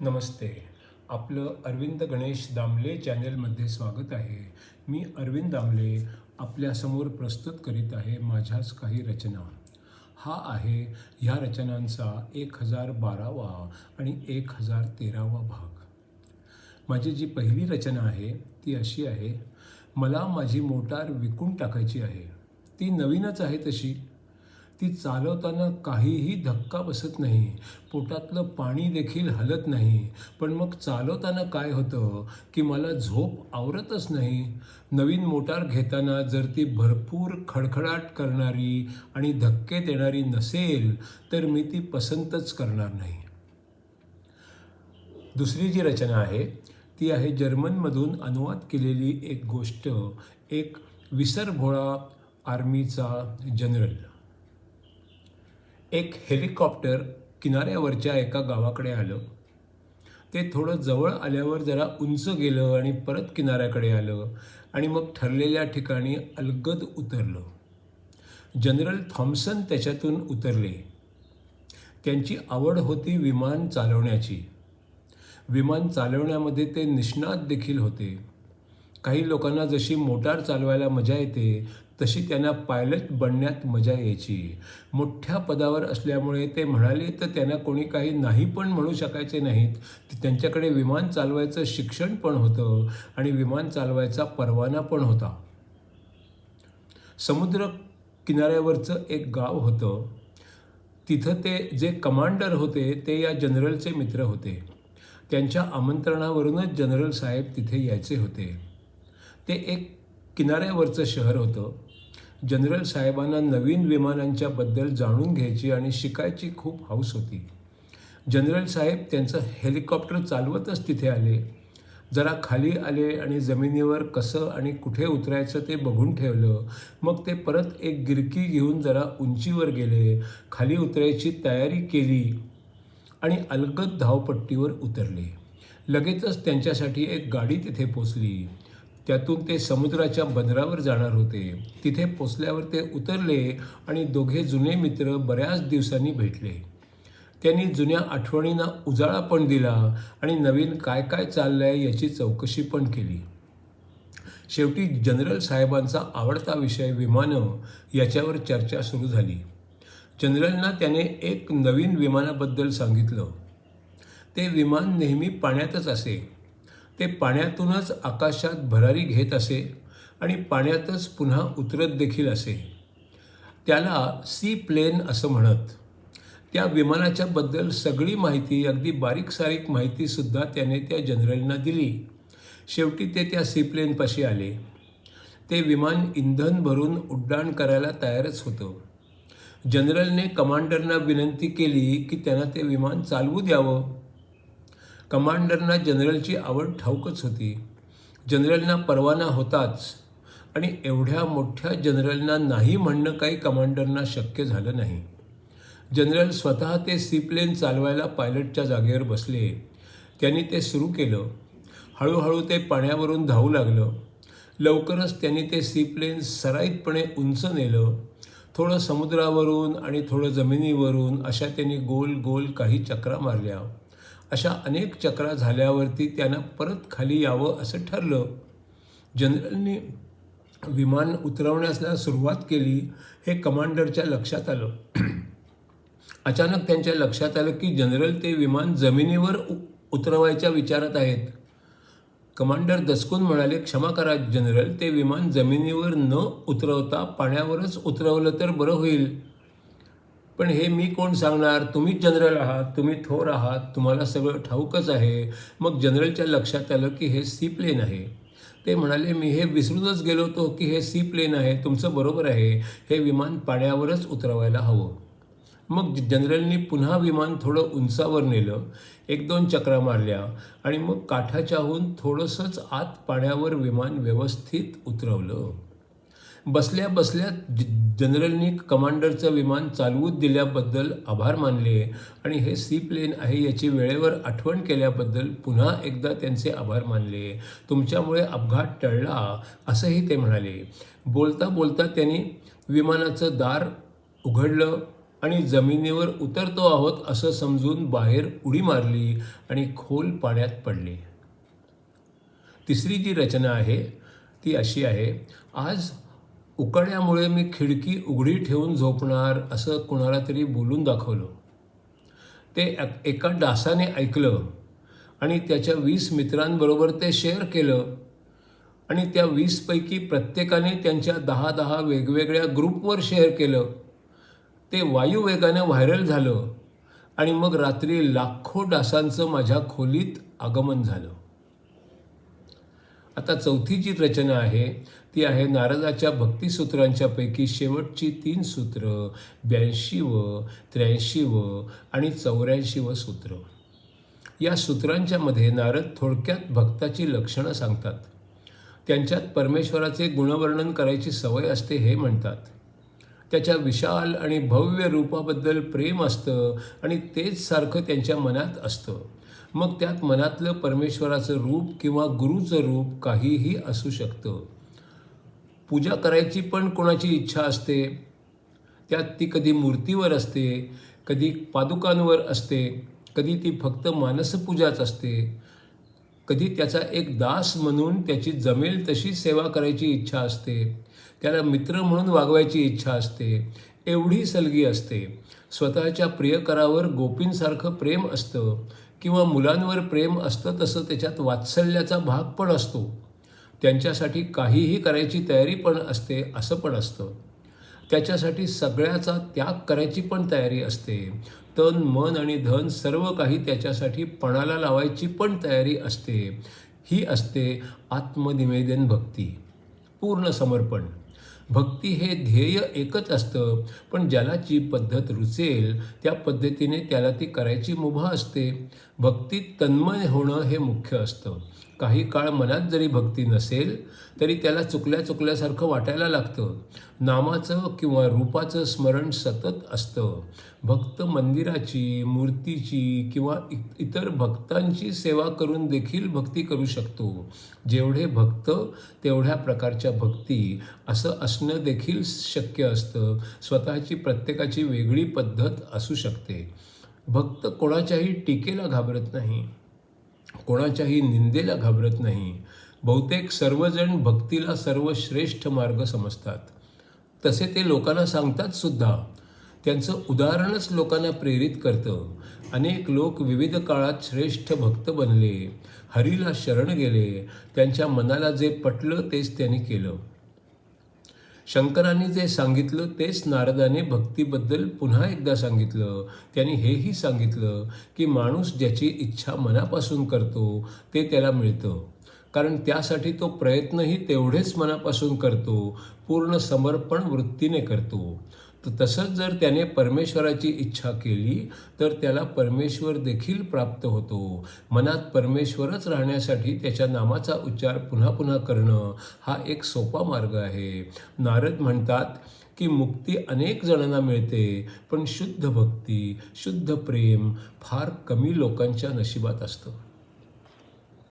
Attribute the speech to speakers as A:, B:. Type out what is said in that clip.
A: नमस्ते. आपलं अरविंद गणेश दामले चॅनेलमध्ये स्वागत आहे. मी अरविंद दामले आपल्यासमोर प्रस्तुत करीत आहे माझ्याच काही रचना. हा आहे ह्या रचनांचा 1012वा आणि 1013वा भाग. माझी जी पहिली रचना आहे ती अशी आहे. मला माझी मोटार विकून टाकायची आहे. ती नवीनच आहे तशी. ती चालवताना काहीही धक्का बसत नाही, पोटातलं पाणी देखील हलत नाही. पण मग चालवताना काय होतं की मला झोप आवरतच नाही. नवीन मोटार घेताना जर ती भरपूर खडखडाट करणारी आणि धक्के देणारी नसेल तर मी ती पसंतच करणार नाही. दुसरी जी रचना आहे ती आहे जर्मनमधून अनुवाद केलेली एक गोष्ट. एक विसरभोळा आर्मीचा जनरल. एक हेलिकॉप्टर किनाऱ्यावरच्या एका गावाकडे आलं. ते थोडं जवळ आल्यावर जरा उंच गेलं आणि परत किनाऱ्याकडे आलं आणि मग ठरलेल्या ठिकाणी अलगद उतरलं. जनरल थॉम्सन त्याच्यातून उतरले. त्यांची आवड होती विमान चालवण्याची. विमान चालवण्यामध्ये ते निष्णात देखील होते. काही लोकांना जशी मोटार चालवायला मजा येते तशी त्यांना पायलट बनण्यात मजा यायची. मोठ्या पदावर असल्यामुळे ते म्हणाले तर त्यांना कोणी काही नाही पण म्हणू शकायचे नाहीत. त्यांच्याकडे विमान चालवायचं शिक्षण पण होतं आणि विमान चालवायचा परवाना पण होता. समुद्र किनाऱ्यावरचं एक गाव होतं. तिथं ते जे कमांडर होते ते या जनरलचे मित्र होते. त्यांच्या आमंत्रणावरूनच जनरल साहेब तिथे यायचे होते. ते एक किनाऱ्यावरचं शहर होतं. जनरल साहेबांना नवीन विमानांच्या बद्दल जाणून घ्यायची आणि शिकायची खूप हौस होती. जनरल साहेब त्यांचं हेलिकॉप्टर चालवतच तिथे आले. जरा खाली आले आणि जमिनीवर कसं आणि कुठे उतरायचं ते बघून ठेवलं. मग ते परत एक गिरकी घेऊन जरा उंचीवर गेले. खाली उतरायची तयारी केली आणि अलगद धावपट्टीवर उतरले. लगेचच त्यांच्यासाठी एक गाडी तिथे पोचली. त्यातून ते समुद्राच्या बंदरावर जाणार होते. तिथे पोचल्यावर ते उतरले आणि दोघे जुने मित्र बऱ्याच दिवसांनी भेटले. त्यांनी जुन्या आठवणींना उजाळा पण दिला आणि नवीन काय काय चाललंय याची चौकशी पण केली. शेवटी जनरल साहेबांचा आवडता विषय विमानं याच्यावर चर्चा सुरू झाली. जनरलना त्याने एक नवीन विमानाबद्दल सांगितलं. ते विमान नेहमी पाण्यातच असे. ते पाण्यातूनच आकाशात भरारी घेत असे आणि पाण्यातच पुन्हा उतरत देखील असे. त्याला सी प्लेन असं म्हणत. त्या विमानाच्या बद्दल सगळी माहिती, अगदी बारीक सारीक माहितीसुद्धा त्याने त्या जनरलना दिली. शेवटी ते त्या सी प्लेनपाशी आले. ते विमान इंधन भरून उड्डाण करायला तयारच होतं. जनरलने कमांडरना विनंती केली की त्यांना ते विमान चालवू द्यावं. कमांडरना जनरलची आवड ठाऊकच होती. जनरलना परवाना होताच आणि एवढ्या मोठ्या जनरलना नाही म्हणणं काही कमांडरना शक्य झालं नाही. जनरल स्वतः ते सीप्लेन चालवायला पायलटच्या जागेवर बसले. त्यांनी ते सुरू केलं. हळूहळू ते पाण्यावरून धावू लागलं. लवकरच त्यांनी ते सीप्लेन सराईतपणे उंच नेलं. थोडं समुद्रावरून आणि थोडं जमिनीवरून अशा त्यांनी गोल गोल काही चक्रा मारल्या. अशा अनेक चक्रा झाल्यावरती त्यांना परत खाली यावं असं ठरलं. जनरलने विमान उतरवण्याला सुरुवात केली हे कमांडरच्या लक्षात आलं. अचानक त्यांच्या लक्षात आलं की जनरल ते विमान जमिनीवर उतरवायच्या विचारात आहेत. कमांडर दचकून म्हणाले, क्षमा करा जनरल, ते विमान जमिनीवर न उतरवता पाण्यावरच उतरवलं तर बरं होईल. पण हे मी कोण सांगणार? तुम्हीच जनरल आहात, तुम्ही थोर आहात, तुम्हाला सगळं ठाऊकच आहे. मग जनरलच्या लक्षात आलं की हे सी प्लेन आहे. ते म्हणाले, मी हे विसरूनच गेलो होतो की हे सी प्लेन आहे. तुमचं बरोबर आहे, हे विमान पाण्यावरच उतरवायला हवं. मग जनरलनी पुन्हा विमान थोडं उंचावर नेलं. 1-2 चक्रा मारल्या आणि मग काठाच्याहून थोडंसंच आत पाण्यावर विमान व्यवस्थित उतरवलं. बसल्या बसल्या जनरलनी कमांडरचं विमान चालवू दिल्याबद्दल आभार मानले आणि हे सी प्लेन आहे याची वेळेवर आठवण केल्याबद्दल पुन्हा एकदा त्यांचे आभार मानले. तुमच्यामुळे अपघात टळला असंही ते म्हणाले. बोलता बोलता त्यांनी विमानाचं दार उघडलं आणि जमिनीवर उतरतो आहोत असं समजून बाहेर उडी मारली आणि खोल पाण्यात पडले. तिसरी जी रचना आहे ती अशी आहे, आज उकाड्यामुळे मी खिडकी उघडी ठेवून झोपणार असं कुणाला तरी बोलून दाखवलं. ते एका डासाने ऐकलं आणि त्याच्या 20 मित्रांबरोबर ते शेअर केलं आणि त्या 20 पैकी प्रत्येकाने त्यांच्या 10-10 वेगवेगळ्या ग्रुपवर शेअर केलं. ते वायुवेगाने व्हायरल झालं आणि मग रात्री लाखो डासांचं माझ्या खोलीत आगमन झालं. आता चौथी जी रचना आहे ती आहे नारदाच्या भक्तिसूत्रांच्यापैकी शेवटची 3 सूत्र, 82वं, 83वं आणि 84वं सूत्र. या सूत्रांच्यामध्ये नारद थोडक्यात भक्ताची लक्षणं सांगतात. त्यांच्यात परमेश्वराचे गुणवर्णन करायची सवय असते हे म्हणतात. त्याच्या विशाल आणि भव्य रूपाबद्दल प्रेम असतं आणि तेच सारखं त्यांच्या मनात असतं. मग त्यात मनातलं परमेश्वराचं रूप किंवा गुरूचं रूप काहीही असू शकतं. पूजा करायची पण कोणाची इच्छा असते. त्यात ती कधी मूर्तीवर असते, कधी पादुकांवर असते, कधी ती फक्त मानसपूजाच असते, कधी त्याचा एक दास म्हणून त्याची जमेल तशी सेवा करायची इच्छा असते, त्याला मित्र म्हणून वागवायची इच्छा असते. एवढी सलगी असते. स्वतःच्या प्रियकरावर गोपींसारखं प्रेम असतं किंवा मुलांवर प्रेम असतं तसं त्याच्यात वात्सल्याचा भाग पण असतो. त्यांच्यासाठी काहीही करायची तयारी पण असते असं पण असतं. त्याच्यासाठी सगळ्याचा त्याग करायची पण तयारी असते. तन मन आणि धन सर्व काही त्याच्यासाठी पणाला लावायची पण तयारी असते. ही असते आत्मनिवेदन भक्ती, पूर्ण समर्पण. भक्ती हे ध्येय एकच असतं, पण ज्याला जी पद्धत रुचेल त्या पद्धतीने त्याला ती करायची मुभा असते. भक्तीत तन्मय होणं हे मुख्य असतं. काही काळ मनात जरी भक्ती नसेल तरी त्याला चुकल्यासारखं वाटायला लागतं. नामाचं किंवा रूपाचं स्मरण सतत असतं. भक्त मंदिराची, मूर्तीची किंवा इतर भक्तांची सेवा करून देखील भक्ती करू शकतो. जेवढे भक्त तेवढ्या प्रकारच्या भक्ती असं असणं देखील शक्य असतं. स्वतःची प्रत्येकाची वेगळी पद्धत असू शकते. भक्त कोणाच्याही टीकेला घाबरत नाही, कोणाच्याही निंदेला घाबरत नाही. बहुतेक सर्वजण भक्तीला सर्वश्रेष्ठ मार्ग समजतात. तसे ते लोकांना सांगतात सुद्धा. त्यांचं उदाहरणच लोकांना प्रेरित करतं. अनेक लोक विविध काळात श्रेष्ठ भक्त बनले, हरीला शरण गेले. त्यांच्या मनाला जे पटलं तेच त्यांनी केलं. शंकरांनी जे सांगितलं तेच नारदाने भक्तीबद्दल पुन्हा एकदा सांगितलं. त्यांनी हेही सांगितलं की माणूस ज्याची इच्छा मनापासून करतो ते त्याला मिळतं, कारण त्यासाठी तो प्रयत्नही तेवढेच मनापासून करतो, पूर्ण समर्पण वृत्तीने करतो. तर तसंच जर त्याने परमेश्वराची इच्छा केली तर त्याला परमेश्वर देखील प्राप्त होतो. मनात परमेश्वरच राहण्यासाठी त्याच्या नामाचा उच्चार पुन्हा पुन्हा करणं हा एक सोपा मार्ग आहे. नारद म्हणतात की मुक्ती अनेक जणांना मिळते, पण शुद्ध भक्ती, शुद्ध प्रेम फार कमी लोकांच्या नशिबात असतं.